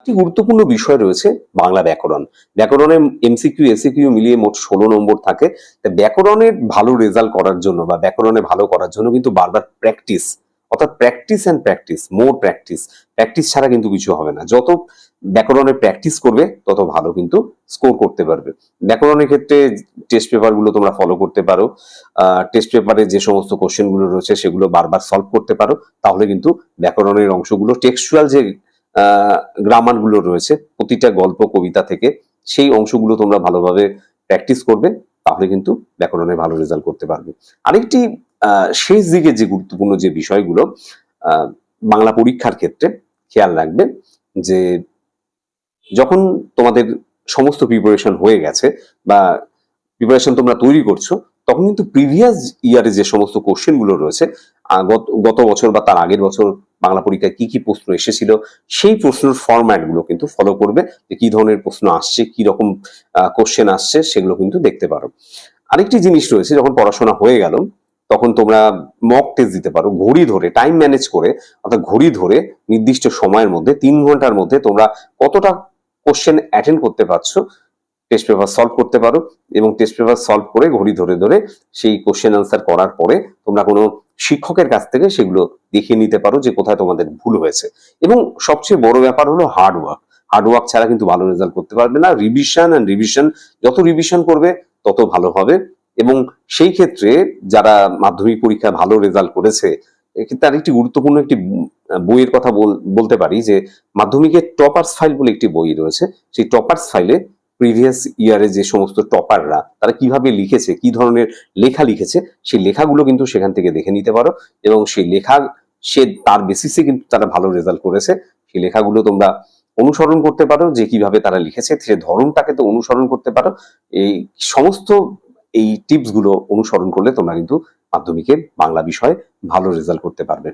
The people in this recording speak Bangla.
একটি গুরুত্বপূর্ণ বিষয় রয়েছে বাংলা ব্যাকরণ। ব্যাকরণে এমসিকিউ এসিকিউ মিলিয়ে মোট ১৬ নম্বর থাকে। ব্যাকরণের ভালো রেজাল্ট করার জন্য বা ব্যাকরণে ভালো করার জন্য কিন্তু বারবার প্র্যাকটিস, অর্থাৎ practice and practice, more practice. Practice ছাড়া কিন্তু কিছু হবে না। যত ব্যাকরণে প্র্যাকটিস করবে তত ভালো কিন্তু স্কোর করতে পারবে। ব্যাকরণের ক্ষেত্রে টেস্ট পেপারগুলো তোমরা ফলো করতে পারো। টেস্ট পেপারে যে সমস্ত কোশ্চেনগুলো রয়েছে সেগুলো বারবার সলভ করতে পারো, তাহলে কিন্তু ব্যাকরণের অংশগুলো টেক্সচুয়াল যে গ্রামার গুলো রয়েছে প্রতিটা গল্প কবিতা থেকে, সেই অংশগুলো তোমরা ভালোভাবে প্র্যাকটিস করবে, তাহলে কিন্তু ব্যাকরণে ভালো রেজাল্ট করতে পারবে। আরেকটি শেষ দিকে যে গুরুত্বপূর্ণ যে বিষয়গুলো বাংলা পরীক্ষার ক্ষেত্রে খেয়াল রাখবে, যে যখন তোমাদের সমস্ত প্রিপারেশন হয়ে গেছে বা প্রিপারেশন তোমরা তৈরি করছো, তখন কিন্তু প্রিভিয়াস ইয়ারে যে সমস্ত কোশ্চেন গুলো রয়েছে, গত বছর বা তার আগের বছর বাংলা পরীক্ষায় কি কি প্রশ্ন এসেছিল, সেই প্রশ্নের ফরম্যাট গুলো কিন্তু ফলো করবে, যে কি ধরনের প্রশ্ন আসছে, কি রকম কোশ্চেন আসছে, সেগুলো কিন্তু দেখতে পারো। আরেকটি জিনিস রয়েছে, যখন পড়াশোনা হয়ে গেল তখন তোমরা মক টেস্ট দিতে পারো ঘড়ি ধরে, টাইম ম্যানেজ করে, অর্থাৎ ঘড়ি ধরে নির্দিষ্ট সময়ের মধ্যে ৩ ঘন্টার মধ্যে তোমরা কতটা কোশ্চেন অ্যাটেন্ড করতে পারছো, টেস্ট পেপার সলভ করতে পারো। এবং টেস্ট পেপার সলভ করে ঘড়ি ধরে ধরে সেই কোশ্চেন আনসার করার পরে তোমরা কোনো শিক্ষকের কাছ থেকে সেগুলো দেখিয়ে নিতে পারো যে কোথায় তোমাদের ভুল হয়েছে। এবং সবচেয়ে বড় ব্যাপার হলো হার্ডওয়ার্ক। হার্ডওয়ার্ক ছাড়া কিন্তু ভালো রেজাল্ট করতে পারবে না। রিভিশন অ্যান্ড রিভিশন, যত রিভিশন করবে তত ভালো হবে। এবং সেই ক্ষেত্রে যারা মাধ্যমিক পরীক্ষায় ভালো রেজাল্ট করেছে, এক্ষেত্রে আরেকটি গুরুত্বপূর্ণ একটি বইয়ের কথা বলতে পারি, যে মাধ্যমিকের টপার্স ফাইল বলে একটি বই রয়েছে। সেই টপার্স ফাইলে প্রিভিয়াস ইয়ারে যে সমস্ত টপাররা তারা কিভাবে লিখেছে, কি ধরনের লেখা লিখেছে, সেই লেখাগুলো কিন্তু সেখান থেকে দেখে নিতে পারো। এবং সেই লেখা তার বেসিসে কিন্তু তারা ভালো রেজাল্ট করেছে, সেই লেখাগুলো তোমরা অনুসরণ করতে পারো, যে কিভাবে তারা লিখেছে সে ধরনটাকে তো অনুসরণ করতে পারো। এই সমস্ত টিপস গুলো অনুসরণ করলে তোমরা কিন্তু মাধ্যমিকে বাংলা বিষয়ে ভালো রেজাল্ট করতে পারবে।